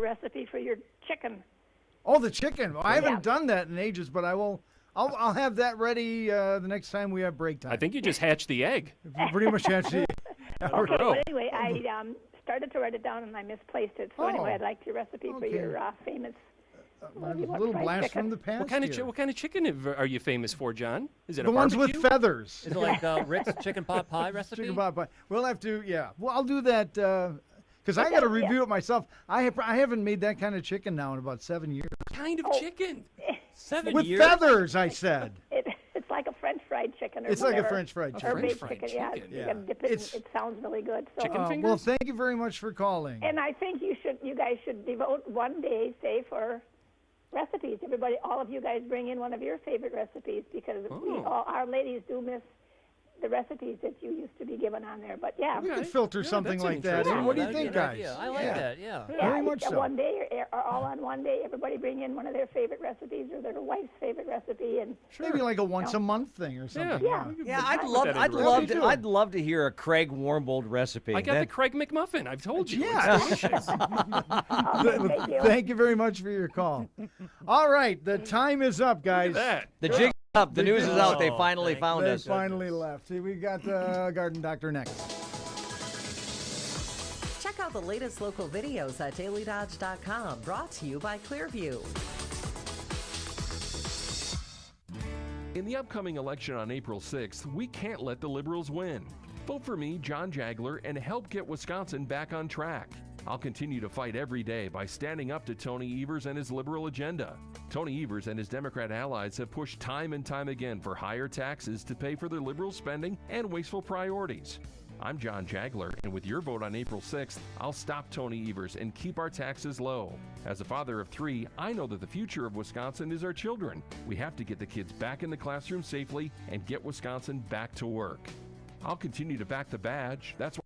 recipe for your chicken. Oh, the chicken. Well, I haven't done that in ages, but I'll have that ready the next time we have break time. I think you just hatched the egg. Pretty much actually. Okay, but anyway, I started to write it down and I misplaced it. So anyway, I'd like your recipe for your famous. A little blast chicken. from the past. What kind of chicken are you famous for, John? Is it the a ones barbecue? with feathers? Is it like Rick's chicken pot pie recipe? Chicken pot pie. We'll have to. Yeah. Well, I'll do that because I got to review it myself. I haven't made that kind of chicken now in about 7 years. What kind of chicken? 7 With years? feathers, I said. It's like a French fried chicken. Or It's whatever. like a French fried chicken. Or baked French fried chicken. chicken. Yeah. You can dip it. It sounds really good. So. Chicken fingers? Well, thank you very much for calling. And I think you guys should devote one day, say, for recipes. All of you guys bring in one of your favorite recipes because our ladies do miss the recipes that you used to be given on there. But yeah, we could filter something like that. Yeah, What do you that'd be think, an guys? idea. I like that. Yeah. Very much so. One day or all on one day, everybody bring in one of their favorite recipes or their wife's favorite recipe, and Maybe like a once a month thing or something. Yeah, that I'd love to hear a Craig Warmbold recipe. I got the Craig McMuffin. I've told you. Yeah. It's delicious. thank you. Thank you very much for your call. All right, the time is up, guys. The jig is up. The news is out. They finally found They us. finally left. See, we got Garden Doctor next. Check out the latest local videos at dailydodge.com. Brought to you by Clearview. In the upcoming election on April 6th, we can't let the Liberals win. Vote for me, John Jagler, and help get Wisconsin back on track. I'll continue to fight every day by standing up to Tony Evers and his liberal agenda. Tony Evers and his Democrat allies have pushed time and time again for higher taxes to pay for their liberal spending and wasteful priorities. I'm John Jagler, and with your vote on April 6th, I'll stop Tony Evers and keep our taxes low. As a father of 3, I know that the future of Wisconsin is our children. We have to get the kids back in the classroom safely and get Wisconsin back to work. I'll continue to back the badge. That's why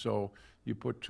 So you put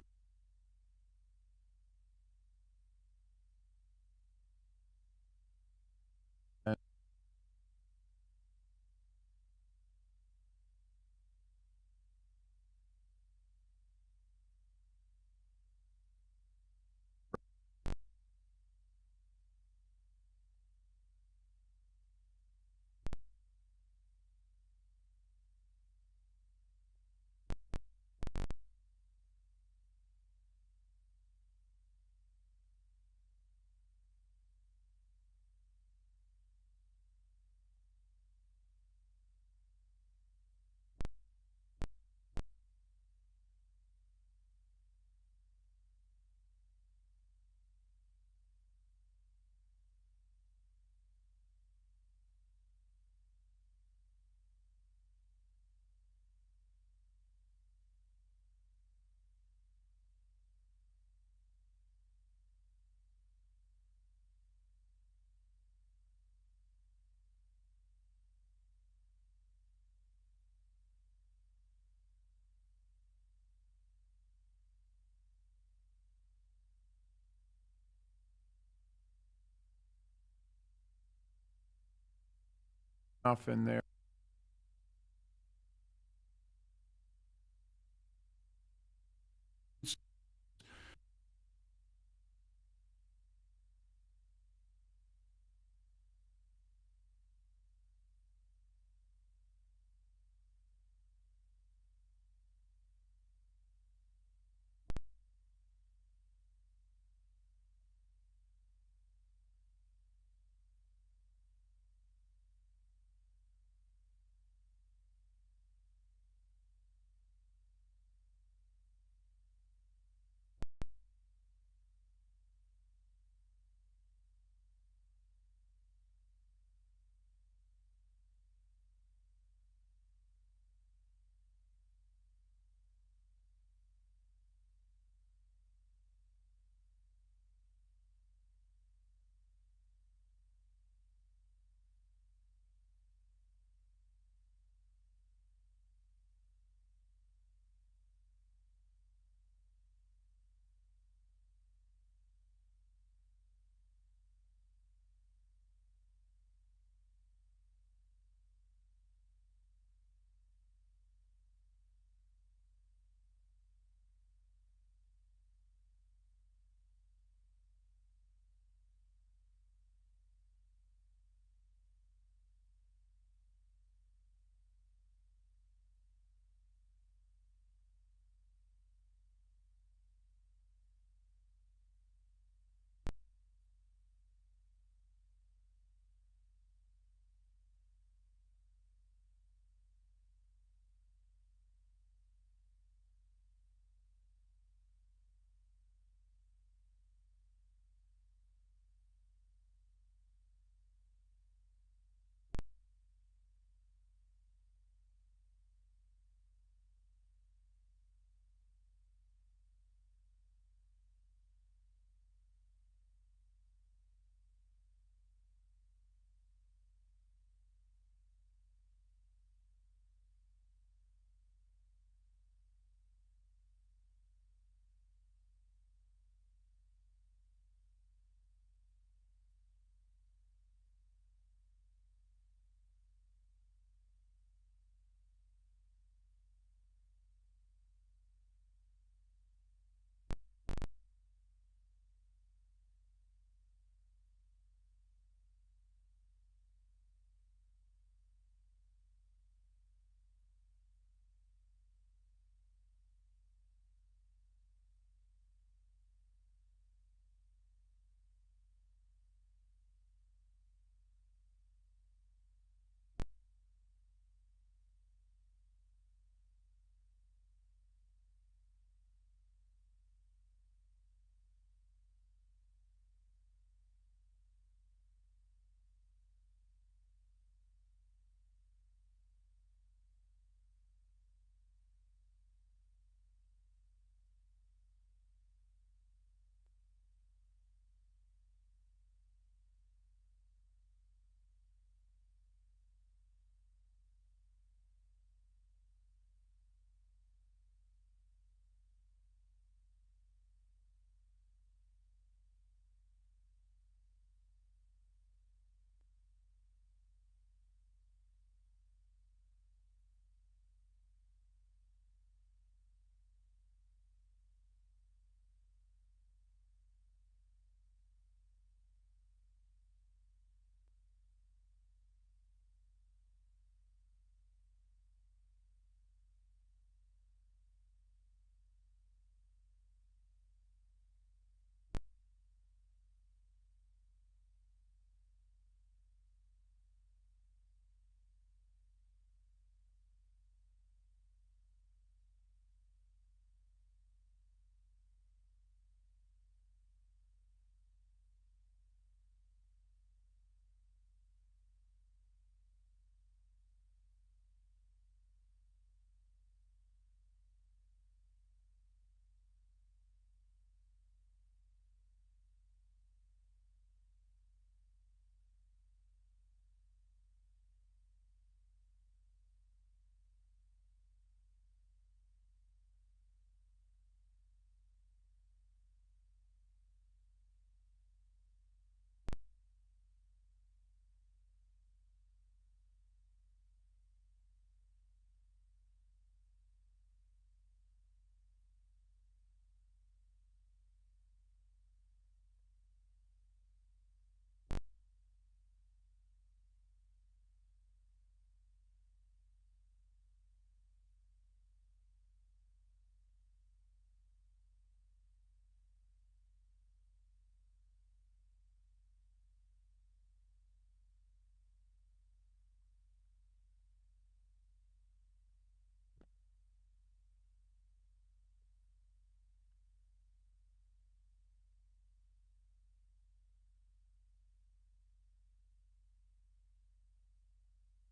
enough in there.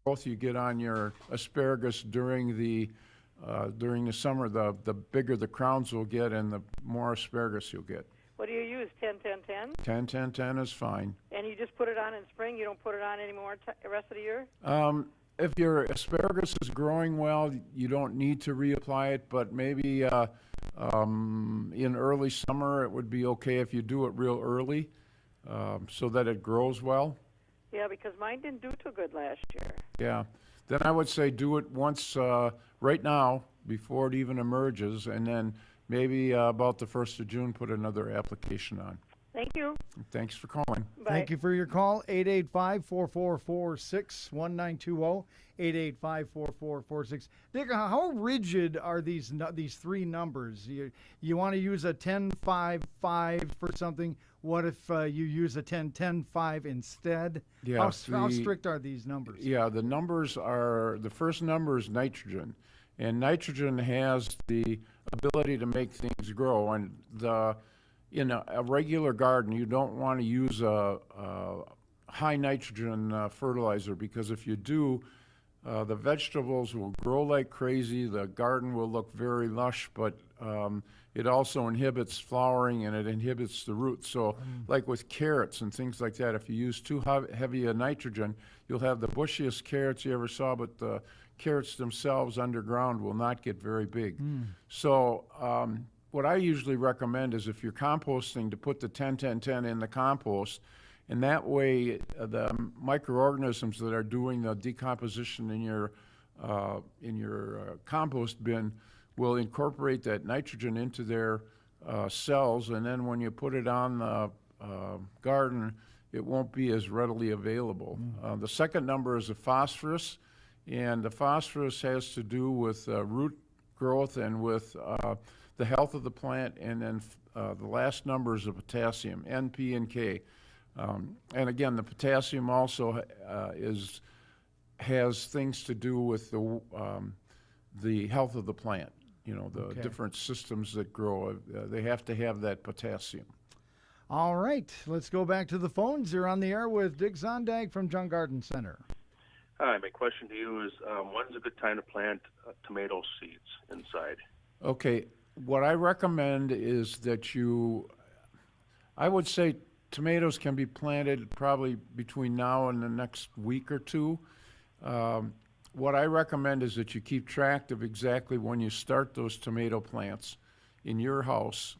growth you get on your asparagus during the summer, the bigger the crowns will get and the more asparagus you'll get. What do you use, 10-10-10? 10-10-10 is fine. And you just put it on in spring? You don't put it on anymore the rest of the year? If your asparagus is growing well, you don't need to reapply it, but maybe in early summer it would be okay if you do it real early so that it grows well. Yeah, because mine didn't do too good last year. Yeah. Then I would say do it once right now before it even emerges, and then maybe about the 1st of June put another application on. Thank you. Thanks for calling. Bye. Thank you for your call. 885-4446-1920. 885-4446. Dick, how rigid are these three numbers? You want to use a 10-5-5 for something. What if you use a 10-10-5 instead? Yeah, How strict are these numbers? Yeah, the numbers are, the first number is nitrogen, and nitrogen has the ability to make things grow, and in a regular garden, you don't want to use a high nitrogen fertilizer, because if you do, the vegetables will grow like crazy, the garden will look very lush, but it also inhibits flowering and it inhibits the roots. So like with carrots and things like that, if you use too heavy a nitrogen, you'll have the bushiest carrots you ever saw, but the carrots themselves underground will not get very big. So what I usually recommend is, if you're composting, to put the 10-10-10 in the compost, and that way the microorganisms that are doing the decomposition in your compost bin will incorporate that nitrogen into their cells, and then when you put it on the garden, it won't be as readily available. The second number is the phosphorus, and the phosphorus has to do with root growth and with the health of the plant, and then the last number is the potassium, N, P, and K. And again, the potassium also has things to do with the health of the plant. You know, the different systems that grow, they have to have that potassium. All right, let's go back to the phones. You're on the air with Dick Zondag from Jung Garden Center. Hi, my question to you is, when's a good time to plant tomato seeds inside? Okay, what I recommend is that I would say tomatoes can be planted probably between now and the next week or two. What I recommend is that you keep track of exactly when you start those tomato plants in your house,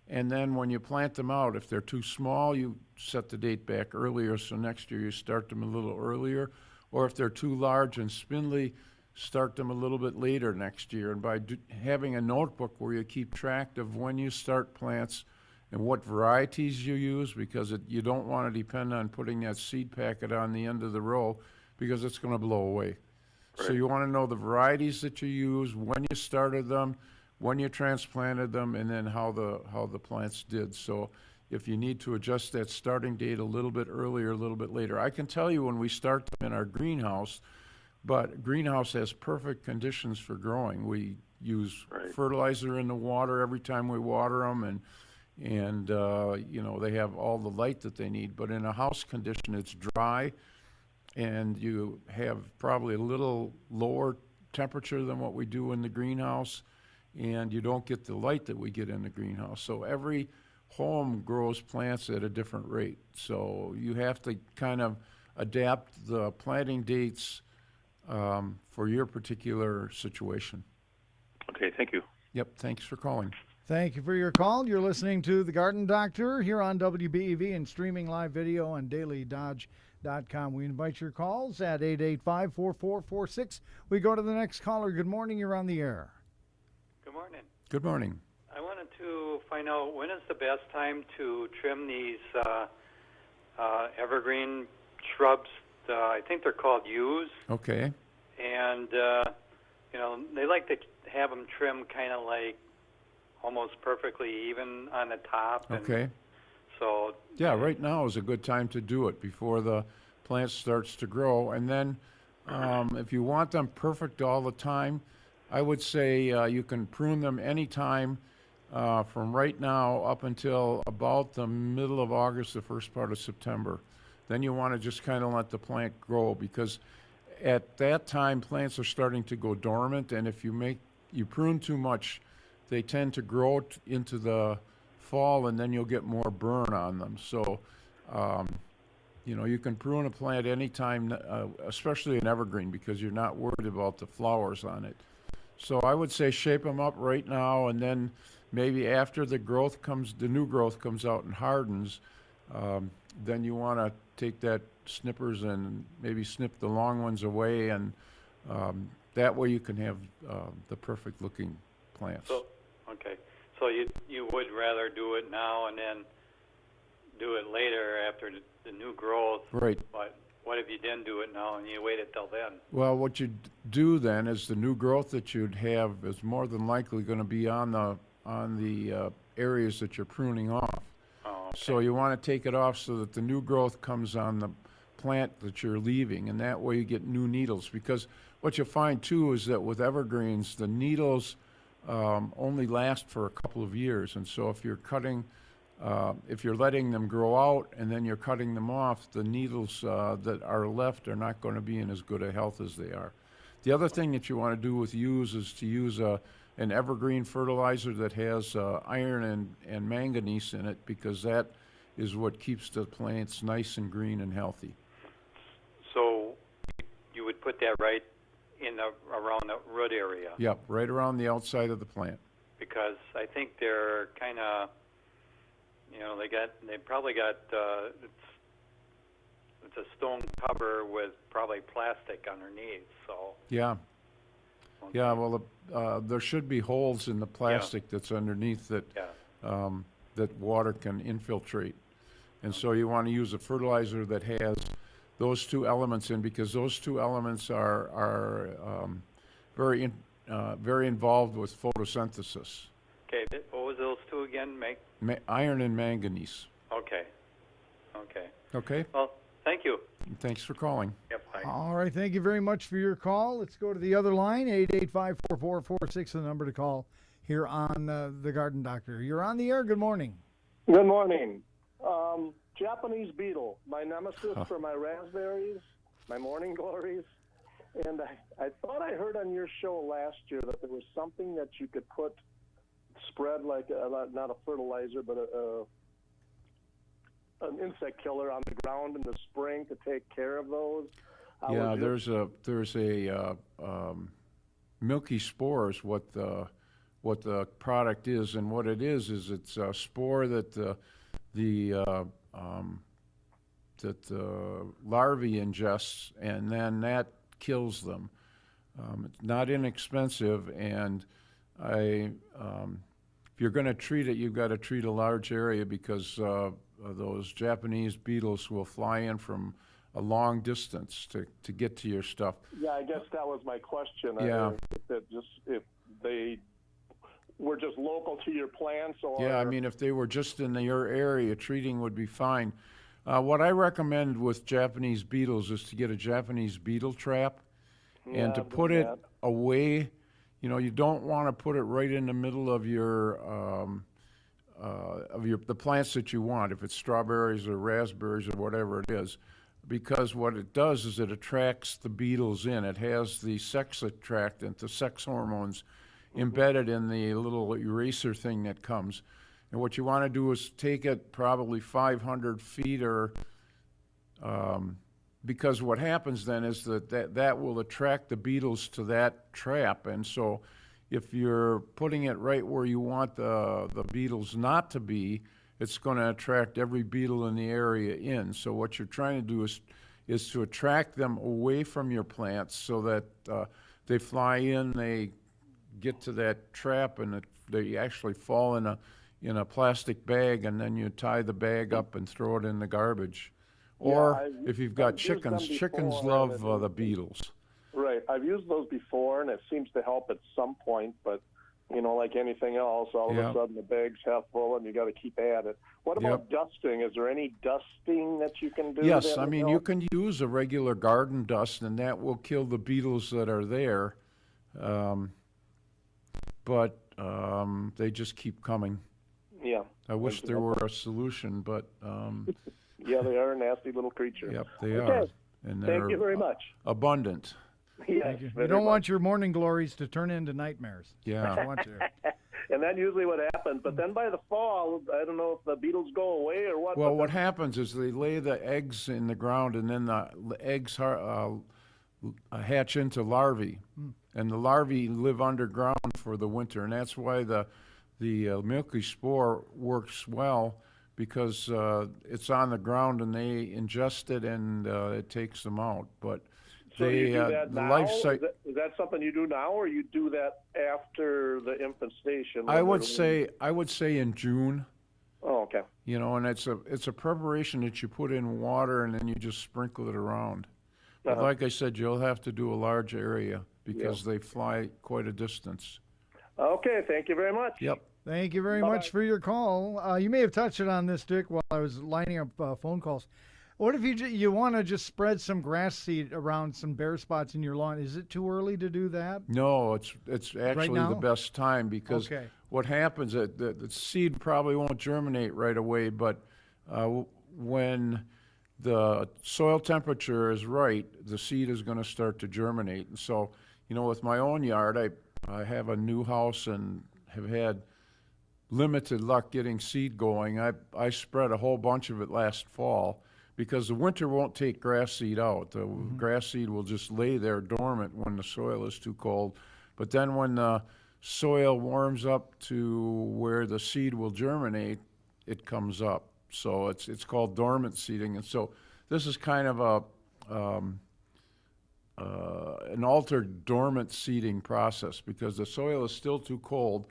and then when you plant them out, if they're too small, you set the date back earlier, so next year you start them a little earlier, or if they're too large and spindly, start them a little bit later next year. And by having a notebook where you keep track of when you start plants and what varieties you use, because you don't want to depend on putting that seed packet on the end of the row, because it's going to blow away. Right. So you want to know the varieties that you use, when you started them, when you transplanted them, and then how the plants did. So if you need to adjust that starting date a little bit earlier, a little bit later. I can tell you when we start them in our greenhouse, but greenhouse has perfect conditions for growing. We use fertilizer in the water every time we water them, and you know, they have all the light that they need. But in a house condition, it's dry, and you have probably a little lower temperature than what we do in the greenhouse, and you don't get the light that we get in the greenhouse. So every home grows plants at a different rate. So you have to kind of adapt the planting dates for your particular situation. Okay, thank you. Yep, thanks for calling. Thank you for your call. You're listening to The Garden Doctor here on WBEV and streaming live video on dailydodge.com. We invite your calls at 885-4446. We go to the next caller. Good morning. You're on the air. Good morning. Good morning. I wanted to find out, when is the best time to trim these evergreen shrubs? I think they're called yews. Okay. And, you know, they like to have them trimmed kind of like almost perfectly even on the top. Okay. So. Yeah, right now is a good time to do it before the plant starts to grow. And then if you want them perfect all the time, I would say you can prune them anytime from right now up until about the middle of August, the first part of September. Then you want to just kind of let the plant grow, because at that time, plants are starting to go dormant, and if you prune too much, they tend to grow into the fall, and then you'll get more burn on them. So, you can prune a plant anytime, especially an evergreen, because you're not worried about the flowers on it. So I would say shape them up right now, and then maybe after the new growth comes out and hardens, then you want to take that snippers and maybe snip the long ones away, and that way you can have the perfect looking plants. So, okay. So you would rather do it now and then do it later after the new growth. Right. But what if you didn't do it now and you waited till then? Well, what you'd do then is the new growth that you'd have is more than likely going to be on the areas that you're pruning off. Oh, okay. So you want to take it off so that the new growth comes on the plant that you're leaving, and that way you get new needles. Because what you'll find too is that with evergreens, the needles only last for a couple of years, and so if you're letting them grow out and then you're cutting them off, the needles that are left are not going to be in as good a health as they are. The other thing that you want to do with is to use an evergreen fertilizer that has iron and manganese in it, because that is what keeps the plants nice and green and healthy. So you would put that right around the root area? Yep, right around the outside of the plant. Because I think they're kind of, they probably got it's a stone cover with probably plastic underneath. So yeah. okay. Yeah, well, there should be holes in the plastic that's underneath that that water can infiltrate. And so you want to use a fertilizer that has those two elements in, because those two elements are very involved with photosynthesis. Okay, what was those two again? Iron and manganese. Okay. Okay? Well, thank you. Thanks for calling. Yep, bye. All right, thank you very much for your call. Let's go to the other line, 885-4446, the number to call here on The Garden Doctor. You're on the air. Good morning. Good morning. Japanese beetle, my nemesis for my raspberries, my morning glories. And I thought I heard on your show last year that there was something that you could spread like not a fertilizer, but an insect killer on the ground in the spring to take care of those. Yeah, there's a milky spores. What the product is, and what it is it's a spore that the larvae ingests, and then that kills them. It's not inexpensive, and if you're going to treat it, you've got to treat a large area, because those Japanese beetles will fly in from a long distance to get to your stuff. Yeah, I guess that was my question. Yeah. If they were just local to your plants, or yeah, I mean, if they were just in your area, treating would be fine. What I recommend with Japanese beetles is to get a Japanese beetle trap, and to put it away. You don't want to put it right in the middle of the plants that you want, if it's strawberries or raspberries or whatever it is, because what it does is it attracts the beetles in. It has the sex attractant, the sex hormones, embedded in the little eraser thing that comes. And what you want to do is take it probably 500 feet, or because what happens then is that will attract the beetles to that trap. And so if you're putting it right where you want the beetles not to be, it's going to attract every beetle in the area in. So what you're trying to do is to attract them away from your plants, so that they fly in, they get to that trap, and they actually fall in a plastic bag, and then you tie the bag up and throw it in the garbage. Or if you've got chickens, chickens love the beetles. Right. I've used those before, and it seems to help at some point, but like anything else, all of a sudden the bag's half full and you got to keep at it. What about dusting? Is there any dusting that you can do? Yes, I mean, you can use a regular garden dust, and that will kill the beetles that are there. But they just keep coming. Yeah. I wish there were a solution, but... yeah, they are a nasty little creature. Yep, they are. and they're Thank you very much. abundant. Yes, You very don't much. want your morning glories to turn into nightmares. Yeah. You don't want to. And that's usually what happens. But then by the fall, I don't know if the beetles go away or what. Well, but what happens is they lay the eggs in the ground, and then the eggs hatch into larvae, and the larvae live underground for the winter, and that's why the milky spore works well, because it's on the ground and they ingest it and it takes them out. But So they you do that the now? life cycle. Is that something you do now, or you do that after the infestation? I would say in June. Oh, okay. You know, and it's a preparation that you put in water and then you just sprinkle it around. But Uh-huh. like I said, you'll have to do a large area because they fly quite a distance. Okay, thank you very much. Yep. Thank you very Bye-bye. much for your call. You may have touched it on this, Dick, while I was lining up phone calls. What if you want to just spread some grass seed around some bare spots in your lawn? Is it too early to do that? No, it's actually now? the best time because Okay. what happens is the seed probably won't germinate right away, but when the soil temperature is right, the seed is going to start to germinate. And so, you know, with my own yard, I have a new house and have had limited luck getting seed going. I spread a whole bunch of it last fall because the winter won't take grass seed out. The grass seed will just lay there dormant when the soil is too cold. But then when the soil warms up to where the seed will germinate, it comes up. So it's called dormant seeding. And so this is kind of an altered dormant seeding process because the soil is still too cold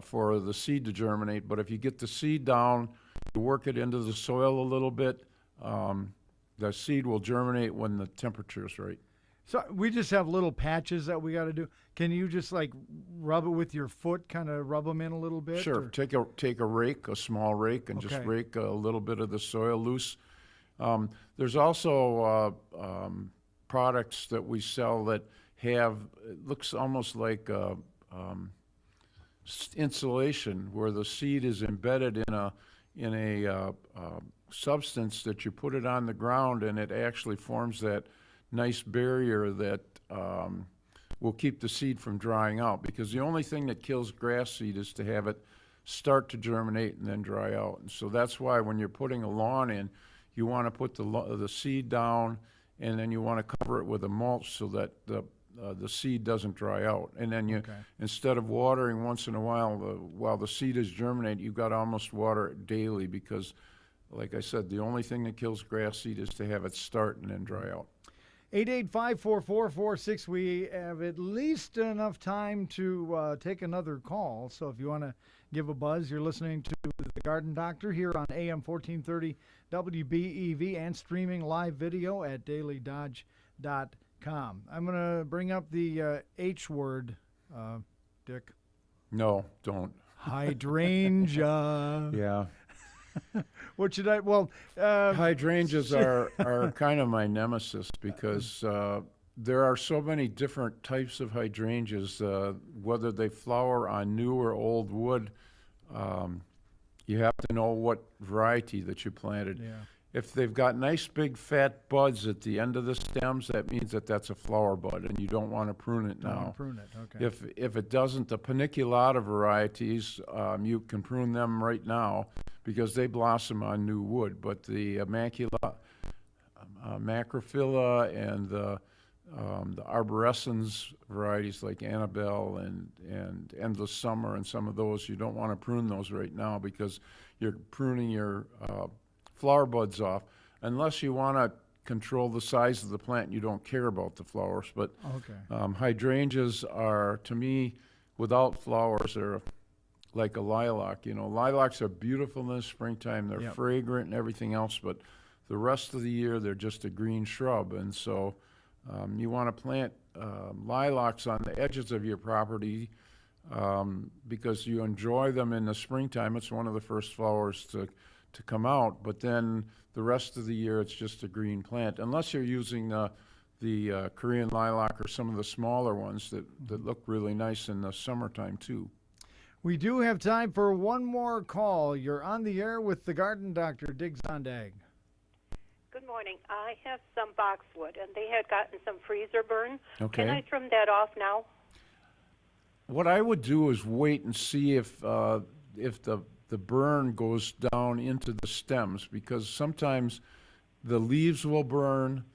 for the seed to germinate. But if you get the seed down, you work it into the soil a little bit, the seed will germinate when the temperature is right. So we just have little patches that we got to do. Can you just like rub it with your foot, kind of rub them in a little bit? Sure. or- Take a rake, a small rake, and just Okay. rake a little bit of the soil loose. There's also products that we sell that have, it looks almost like insulation, where the seed is embedded in a substance that you put it on the ground, and it actually forms that nice barrier that will keep the seed from drying out. Because the only thing that kills grass seed is to have it start to germinate and then dry out. And so that's why when you're putting a lawn in, you want to put the seed down, and then you want to cover it with a mulch so that the seed doesn't dry out. And then you, instead of watering once in a while the seed is germinating, you've got to almost water it daily because, like I said, the only thing that kills grass seed is to have it start and then dry out. 885-4446. We have at least enough time to take another call. So if you want to give a buzz, you're listening to The Garden Doctor here on AM 1430 WBEV and streaming live video at dailydodge.com. I'm going to bring up the H word, Dick. No, don't. Hydrangea. Yeah. What should I? Well, hydrangeas are kind of my nemesis because there are so many different types of hydrangeas. Whether they flower on new or old wood, you have to know what variety that you planted. Yeah. If they've got nice big fat buds at the end of the stems, that means that that's a flower bud, and you don't want to prune it now. Don't prune it. Okay. If it doesn't, the paniculata varieties, you can prune them right now because they blossom on new wood. But the macrophylla and the arborescens varieties like Annabelle and Endless Summer and some of those, you don't want to prune those right now because you're pruning your flower buds off, unless you want to control the size of the plant and you don't care about the flowers. But hydrangeas are, to me, without flowers, they're like a lilac. You know, lilacs are beautiful in the springtime. They're fragrant and everything else, but the rest of the year they're just a green shrub. And so you want to plant lilacs on the edges of your property because you enjoy them in the springtime. It's one of the first flowers to come out, but then the rest of the year it's just a green plant, unless you're using the Korean lilac or some of the smaller ones that look really nice in the summertime too. We do have time for one more call. You're on the air with the Garden Doctor, Dig Zondag. Good morning. I have some boxwood, and they had gotten some freezer burn. Okay. Can I trim that off now? What I would do is wait and see if the burn goes down into the stems, because sometimes the leaves will burn,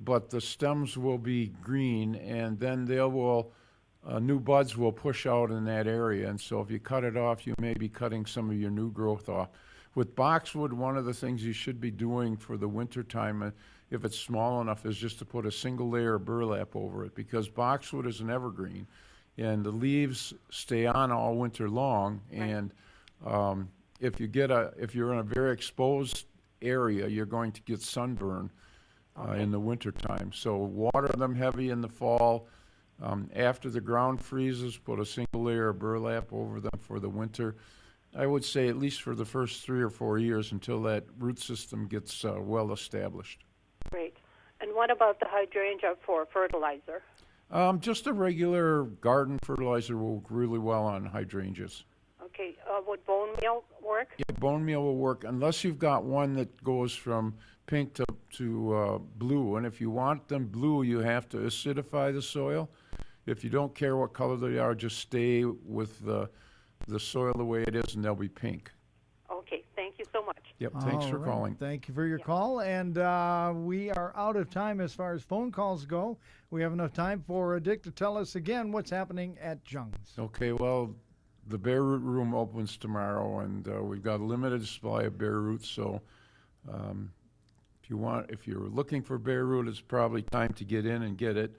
but the stems will be green, and then new buds will push out in that area. And so if you cut it off, you may be cutting some of your new growth off. With boxwood, one of the things you should be doing for the winter time, if it's small enough, is just to put a single layer of burlap over it, because boxwood is an evergreen, and the leaves stay on all winter long. And if you're in a very exposed area, you're going to get sunburn in the winter time. So water them heavy in the fall. After the ground freezes, put a single layer of burlap over them for the winter. I would say at least for the first 3 or 4 years until that root system gets well established. Great. And what about the hydrangea for fertilizer? Just a regular garden fertilizer will work really well on hydrangeas. Okay. Would bone meal work? Yeah, bone meal will work unless you've got one that goes from pink to blue. And if you want them blue, you have to acidify the soil. If you don't care what color they are, just stay with the soil the way it is, and they'll be pink. Okay. Thank you so much. Yep. Thanks for All right. calling. Thank you for your call. And we are out of time as far as phone calls go. We have enough time for Dick to tell us again what's happening at Jung's. Okay. Well, the bare root room opens tomorrow, and we've got a limited supply of bare roots. So, if you're looking for bare root, it's probably time to get in and get it.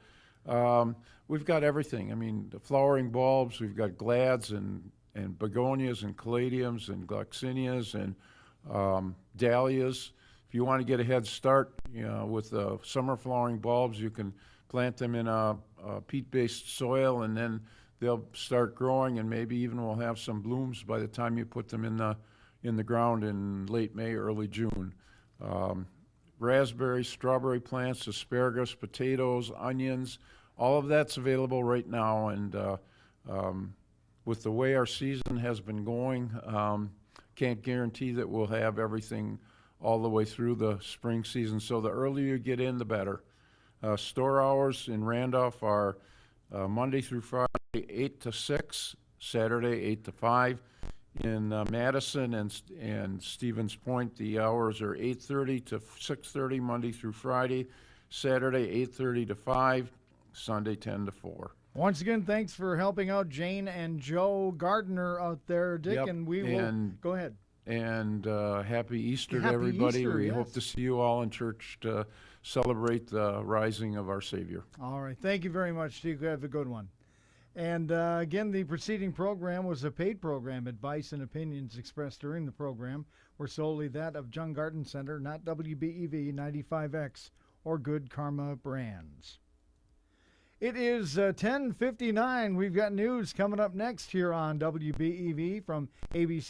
We've got everything. I mean, the flowering bulbs. We've got glads and begonias and caladiums and gloxinias and dahlias. If you want to get a head start, with summer flowering bulbs, you can plant them in a peat-based soil, and then they'll start growing, and maybe even we'll have some blooms by the time you put them in the ground in late May, early June. Raspberries, strawberry plants, asparagus, potatoes, onions, all of that's available right now. And with the way our season has been going, can't guarantee that we'll have everything all the way through the spring season. So the earlier you get in, the better. Store hours in Randolph are Monday through Friday, 8 to 6, Saturday, 8 to 5. In Madison and Stevens Point, the hours are 8:30 to 6:30, Monday through Friday, Saturday, 8:30 to 5, Sunday, 10 to 4. Once again, thanks for helping out Jane and Joe Gardner out there, Dick, Yep. and we will go ahead. And happy Easter Happy to everybody. Easter, We yes. hope to see you all in church to celebrate the rising of our Savior. All right. Thank you very much, Steve. Have a good one. And again, the preceding program was a paid program. Advice and opinions expressed during the program were solely that of Jung Garden Center, not WBEV 95X or Good Karma Brands. It is 10:59. We've got news coming up next here on WBEV from ABC.